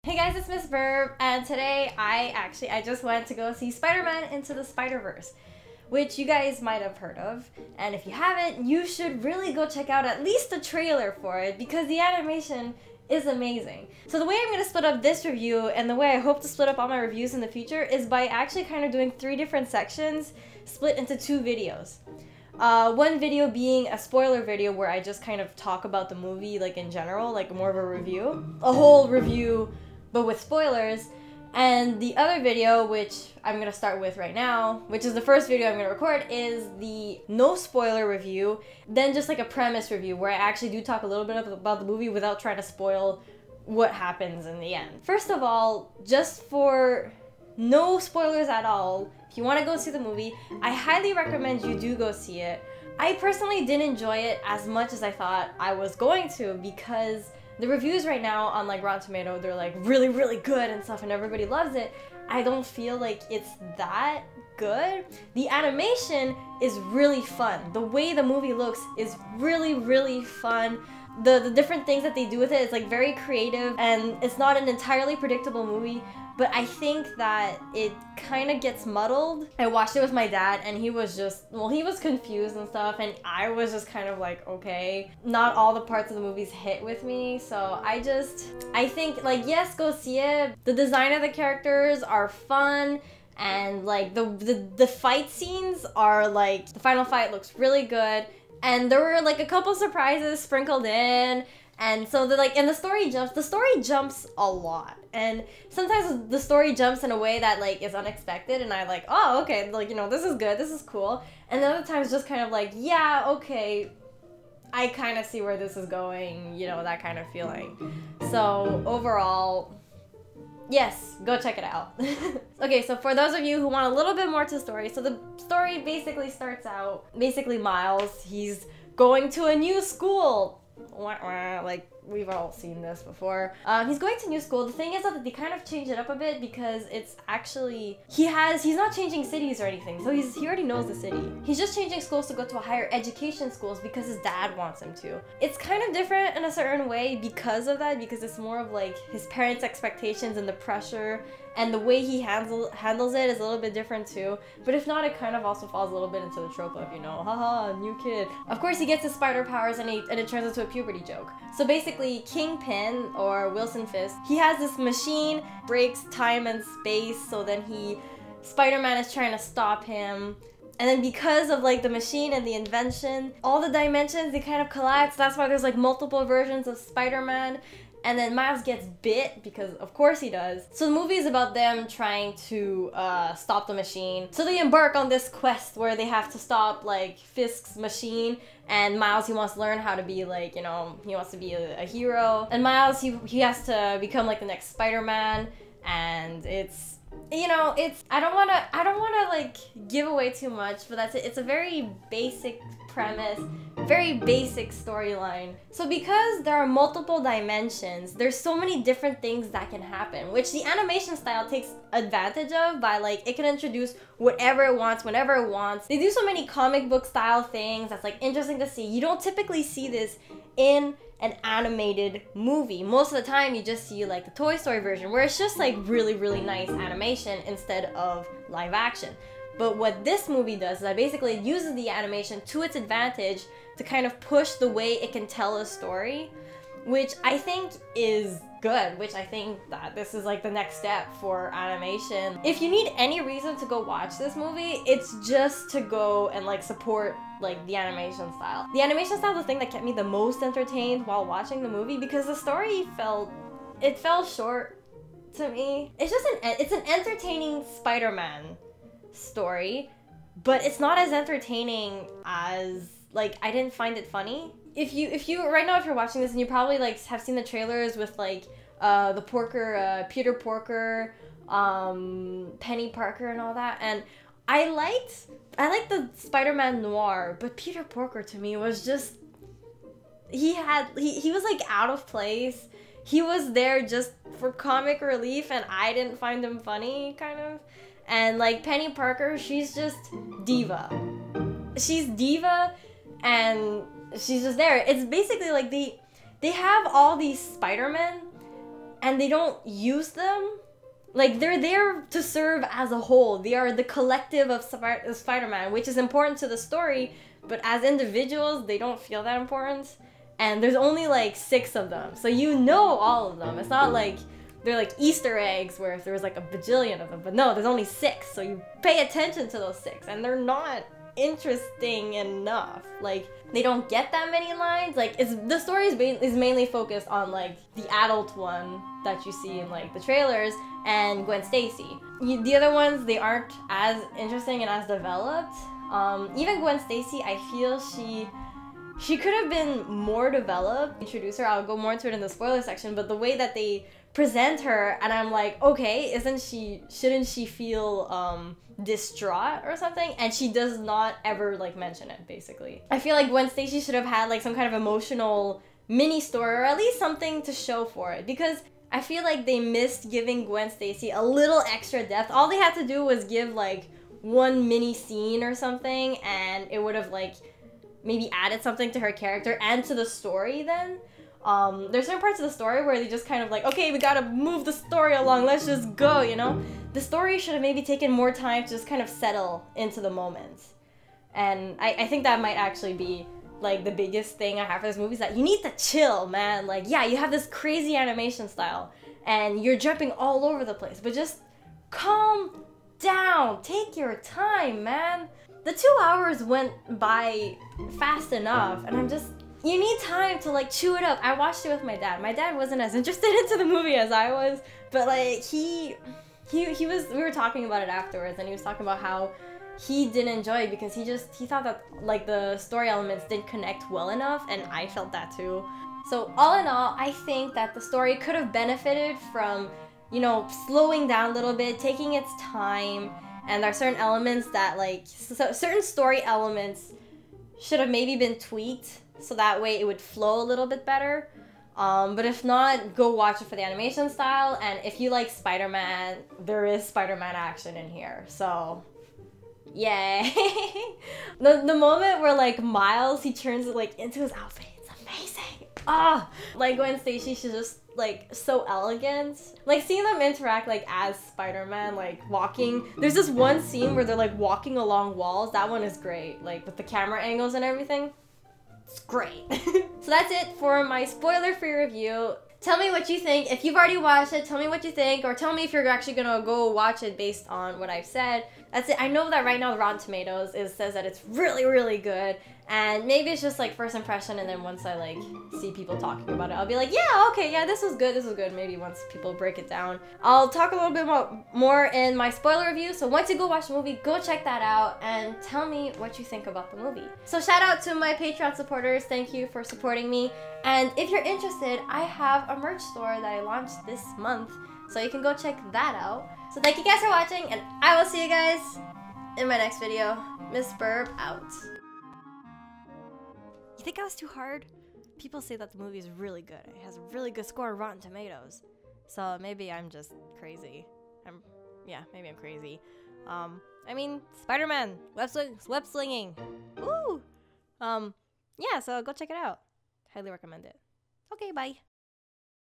Hey guys, it's Miss Verb, and today I just went to go see Spider-Man Into the Spiderverse, which you guys might have heard of, and if you haven't, you should really go check out at least the trailer for it, because the animation is amazing. So the way I'm going to split up this review, and the way I hope to split up all my reviews in the future, is by actually kind of doing 3 different sections, split into 2 videos. One video being a spoiler video where I just kind of talk about the movie, like in general, like more of a review. A whole review, but with spoilers. And the other video, which I'm gonna start with right now, which is the first video I'm gonna record, is the no spoiler review, then just like a premise review where I actually do talk a little bit about the movie without trying to spoil what happens in the end. First of all, just for no spoilers at all, if you want to go see the movie, I highly recommend you do go see it. I personally didn't enjoy it as much as I thought I was going to, because the reviews right now on like Rotten Tomatoes, they're like really good and stuff and everybody loves it. I don't feel like it's that good. The animation is really fun. The way the movie looks is really fun. The different things that they do with it is like very creative, and it's not an entirely predictable movie, but I think that it kind of gets muddled. I watched it with my dad and he was just, well, he was confused and stuff, and I was just kind of like, okay. Not all the parts of the movies hit with me, so I think, like, yes, go see it. The design of the characters are fun, and like the fight scenes are like, the final fight looks really good. And there were like a couple surprises sprinkled in, and so the story jumps a lot, and sometimes the story jumps in a way that like is unexpected, and I like, oh, okay, like, you know, this is good, this is cool. And then other times just kind of like, yeah, okay, I kind of see where this is going, you know, that kind of feeling. So overall, yes, go check it out. Okay, so for those of you who want a little bit more to the story, so the story basically starts out, Miles, he's going to a new school. Like, we've all seen this before. He's going to new school. The thing is that they kind of change it up a bit, because it's actually, he's not changing cities or anything, so he already knows the city. He's just changing schools to go to a higher education schools because his dad wants him to. It's kind of different in a certain way because of that, because it's more of like his parents' expectations and the pressure, and the way he handles it is a little bit different too. But if not, it kind of also falls a little bit into the trope of, you know, haha, new kid. Of course, he gets his spider powers and it turns into a puberty joke. So basically, Kingpin, or Wilson Fisk, he has this machine, breaks time and space, so then Spider-Man is trying to stop him. And then because of like the machine and the invention, all the dimensions, they kind of collide, so that's why there's like multiple versions of Spider-Man. And then Miles gets bit, because of course he does. So the movie is about them trying to stop the machine. So they embark on this quest where they have to stop like Fisk's machine, and Miles, he wants to learn how to be like, you know, he wants to be a hero. And Miles, he has to become like the next Spider-Man, and it's, you know, it's, I don't wanna like give away too much, but that's it. It's a very basic premise, very basic storyline. So because there are multiple dimensions, there's so many different things that can happen, which the animation style takes advantage of by like, it can introduce whatever it wants, whenever it wants. They do so many comic book style things that's like interesting to see. You don't typically see this in an animated movie. Most of the time you just see like the Toy Story version, where it's just like really nice animation instead of live action. But what this movie does is that basically it uses the animation to its advantage to kind of push the way it can tell a story, which I think is good, which I think that this is like the next step for animation. If you need any reason to go watch this movie, it's just to go and like support like the animation style. The animation style is the thing that kept me the most entertained while watching the movie, because the story fell short to me. It's just it's an entertaining Spider-Man story, but it's not as entertaining as, like, I didn't find it funny. If you right now, if you're watching this, and you probably like have seen the trailers with like the Porker, Peter Porker, Penny Parker and all that, and I liked the Spider-Man noir, but Peter Porker to me was just, he was like out of place. He was there just for comic relief, and I didn't find him funny, kind of. And like Penny Parker, she's just diva. She's diva, and she's just there. It's basically like they have all these Spider-Men, and they don't use them. Like, they're there to serve as a whole. They are the collective of Spider-Man, which is important to the story, but as individuals, they don't feel that important. And there's only like 6 of them, so you know all of them. It's not like they're like Easter eggs where if there was like a bajillion of them, but no, there's only 6, so you pay attention to those 6, and they're not interesting enough. Like, they don't get that many lines. Like, the story is mainly focused on like the adult one that you see in like the trailers and Gwen Stacy. The other ones, they aren't as interesting and as developed. Even Gwen Stacy, I feel she could have been more developed. Introduce her, I'll go more into it in the spoiler section, but the way that they present her, and I'm like, okay, shouldn't she feel distraught or something? And she does not ever like mention it, basically. I feel like Gwen Stacy should have had like some kind of emotional mini story, or at least something to show for it, because I feel like they missed giving Gwen Stacy a little extra depth. All they had to do was give like one mini scene or something, and it would have like maybe added something to her character and to the story then. There's certain parts of the story where they just kind of like, okay, we gotta move the story along, let's just go, you know? The story should have maybe taken more time to just kind of settle into the moment. And I think that might actually be like the biggest thing I have for this movie, is that you need to chill, man. Like, yeah, you have this crazy animation style and you're jumping all over the place, but just calm down, take your time, man. The 2 hours went by fast enough, and I'm just, you need time to like chew it up. I watched it with my dad. My dad wasn't as interested into the movie as I was, but like he was, we were talking about it afterwards, and he was talking about how he didn't enjoy it because he thought that like the story elements didn't connect well enough, and I felt that too. So all in all, I think that the story could have benefited from, you know, slowing down a little bit, taking its time. And there are certain elements that, like, certain story elements should have maybe been tweaked so that way it would flow a little bit better. But if not, go watch it for the animation style. And if you like Spider-Man, there is Spider-Man action in here. So, yay. The moment where, like, Miles, he turns it, like, into his outfit, it's amazing. Ah! Like, Gwen Stacy, she's just like so elegant. Like, seeing them interact like as Spider-Man, like walking. There's this one scene where they're like walking along walls. That one is great. Like with the camera angles and everything. It's great. So that's it for my spoiler-free review. Tell me what you think. If you've already watched it, tell me what you think, or tell me if you're actually gonna go watch it based on what I've said. That's it. I know that right now the Rotten Tomatoes says that it's really, really good, and maybe it's just like first impression, and then once I like see people talking about it, I'll be like, yeah, okay, yeah, this was good. Maybe once people break it down, I'll talk a little bit more in my spoiler review. So once you go watch the movie, go check that out and tell me what you think about the movie. So shout out to my Patreon supporters. Thank you for supporting me. And if you're interested, I have a merch store that I launched this month, so you can go check that out. So thank you guys for watching, and I will see you guys in my next video. Miss Burb out. You think I was too hard? People say that the movie is really good. It has a really good score on Rotten Tomatoes. So maybe I'm just crazy. Maybe I'm crazy. I mean, Spider-Man, web slinging. Woo! Yeah, so go check it out. Highly recommend it. Okay, bye.